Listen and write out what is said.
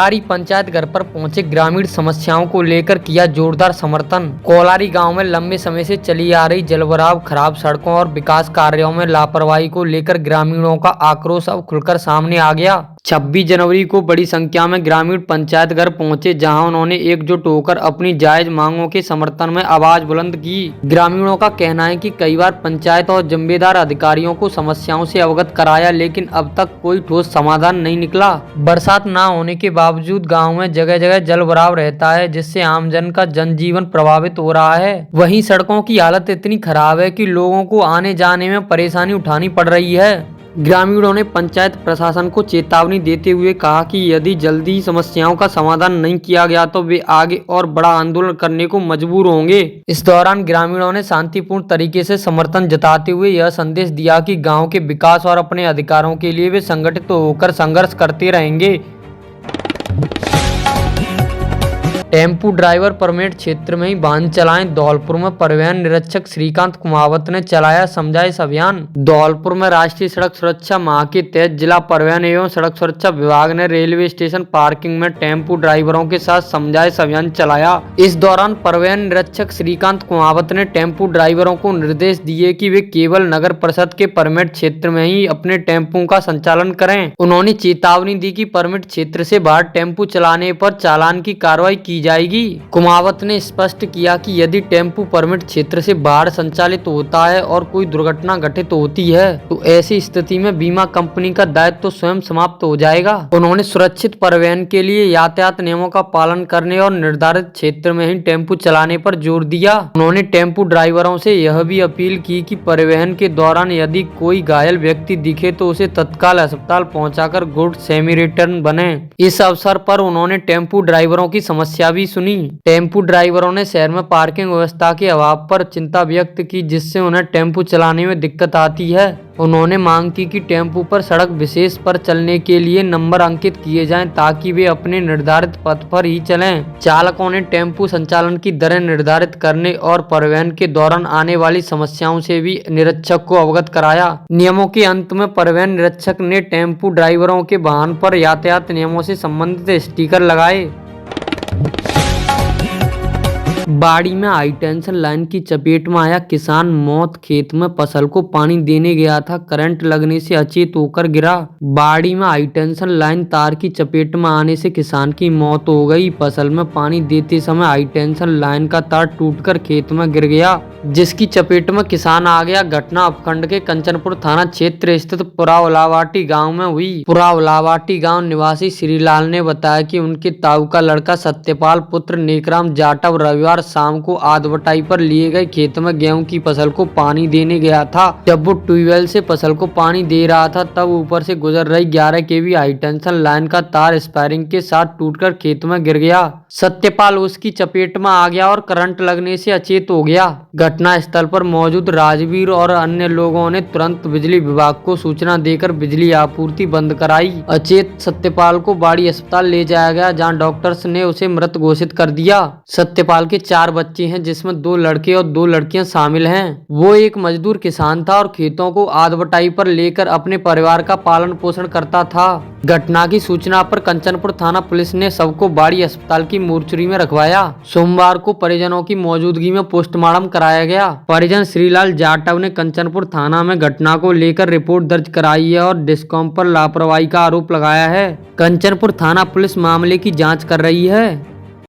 कोलारी पंचायत घर पर पहुंचे ग्रामीण समस्याओं को लेकर किया जोरदार समर्थन। कोलारी गांव में लंबे समय से चली आ रही जलभराव, खराब सड़कों और विकास कार्यों में लापरवाही को लेकर ग्रामीणों का आक्रोश अब खुलकर सामने आ गया। 26 जनवरी को बड़ी संख्या में ग्रामीण पंचायत घर पहुंचे, जहां उन्होंने एकजुट होकर अपनी जायज मांगों के समर्थन में आवाज बुलंद की। ग्रामीणों का कहना है कि कई बार पंचायत और जिम्मेदार अधिकारियों को समस्याओं से अवगत कराया, लेकिन अब तक कोई ठोस समाधान नहीं निकला। बरसात न होने के बावजूद गाँव में जगह जगह जल भराव रहता है, जिससे आमजन का जनजीवन प्रभावित हो रहा है। वहीं सड़कों की हालत इतनी खराब है कि लोगों को आने जाने में परेशानी उठानी पड़ रही है। ग्रामीणों ने पंचायत प्रशासन को चेतावनी देते हुए कहा कि यदि जल्दी समस्याओं का समाधान नहीं किया गया तो वे आगे और बड़ा आंदोलन करने को मजबूर होंगे। इस दौरान ग्रामीणों ने शांतिपूर्ण तरीके से समर्थन जताते हुए यह संदेश दिया कि गांव के विकास और अपने अधिकारों के लिए वे संगठित होकर संघर्ष करते रहेंगे। टेम्पू ड्राइवर परमिट क्षेत्र में ही वाहन चलाएं। धौलपुर में परिवहन निरीक्षक श्रीकांत कुमावत ने चलाया समझाइश अभियान। धौलपुर में राष्ट्रीय सड़क सुरक्षा माह के तहत जिला परिवहन एवं सड़क सुरक्षा विभाग ने रेलवे स्टेशन पार्किंग में टेम्पू ड्राइवरों के साथ समझाइश अभियान चलाया। इस दौरान परिवहन निरीक्षक श्रीकांत कुमावत ने टेम्पू ड्राइवरों को निर्देश दिए कि वे केवल नगर परिषद के परमिट क्षेत्र में ही अपने टेम्पू का संचालन करें। उन्होंने चेतावनी दी कि परमिट क्षेत्र से बाहर टेम्पू चलाने पर चालान की कार्रवाई की जाएगी। कुमावत ने स्पष्ट किया कि यदि टेम्पू परमिट क्षेत्र से बाहर संचालित होता है और कोई दुर्घटना घटित होती है तो ऐसी स्थिति में बीमा कंपनी का दायित्व तो स्वयं समाप्त हो जाएगा। उन्होंने सुरक्षित परिवहन के लिए यातायात नियमों का पालन करने और निर्धारित क्षेत्र में ही टेम्पू चलाने पर जोर दिया। उन्होंने टेम्पू ड्राइवरों से यह भी अपील की कि परिवहन के दौरान यदि कोई घायल व्यक्ति दिखे तो उसे तत्काल अस्पताल पहुंचाकर गुड सैमरिटन बने। इस अवसर पर उन्होंने टेम्पू ड्राइवरों की समस्या भी सुनी। टेम्पू ड्राइवरों ने शहर में पार्किंग व्यवस्था के अभाव पर चिंता व्यक्त की, जिससे उन्हें टेम्पू चलाने में दिक्कत आती है। उन्होंने मांग की कि टेम्पू पर सड़क विशेष पर चलने के लिए नंबर अंकित किए जाएं, ताकि वे अपने निर्धारित पथ पर ही चलें। चालकों ने टेम्पू संचालन की दरें निर्धारित करने और परिवहन के दौरान आने वाली समस्याओं से भी निरीक्षक को अवगत कराया। नियमों के अंत में परिवहन निरीक्षक ने टेम्पू ड्राइवरों के वाहन पर यातायात नियमों से संबंधित स्टिकर लगाए। बाड़ी में हाई टेंशन लाइन की चपेट में आया किसान, मौत। खेत में फसल को पानी देने गया था, करंट लगने से अचेत होकर गिरा। बाड़ी में हाई टेंशन लाइन तार की चपेट में आने से किसान की मौत हो गई। फसल में पानी देते समय हाई टेंशन लाइन का तार टूटकर खेत में गिर गया, जिसकी चपेट में किसान आ गया। घटना उपखंड के कंचनपुर थाना क्षेत्र स्थित पुरावलावाटी गांव में हुई। पुरावलावाटी गांव निवासी श्रीलाल ने बताया कि उनके ताऊ का लड़का सत्यपाल पुत्र नेकराम जाटव रविवार शाम को आधबटाई पर लिए गए खेत में गेहूं की फसल को पानी देने गया था। जब वो ट्यूबवेल से फसल को पानी दे रहा था, तब ऊपर से गुजर रही 11 kV हाई टेंशन लाइन का तार स्पायरिंग के साथ टूटकर खेत में गिर गया। सत्यपाल उसकी चपेट में आ गया और करंट लगने से अचेत हो गया। घटना स्थल पर मौजूद राजवीर और अन्य लोगों ने तुरंत बिजली विभाग को सूचना देकर बिजली आपूर्ति बंद कराई। अचेत सत्यपाल को बाड़ी अस्पताल ले जाया गया, जहां डॉक्टर्स ने उसे मृत घोषित कर दिया। सत्यपाल के 4 बच्चे हैं, जिसमें 2 लड़के और 2 लड़कियां शामिल हैं। वो एक मजदूर किसान था और खेतों को आधबटाई पर लेकर अपने परिवार का पालन पोषण करता था। घटना की सूचना पर कंचनपुर थाना पुलिस ने शव को बाड़ी अस्पताल की मोर्चरी में रखवाया। सोमवार को परिजनों की मौजूदगी में पोस्टमार्टम कराया गया। परिजन श्रीलाल जाटव ने कंचनपुर थाना में घटना को लेकर रिपोर्ट दर्ज कराई है और डिस्कॉम पर लापरवाही का आरोप लगाया है। कंचनपुर थाना पुलिस मामले की जांच कर रही है।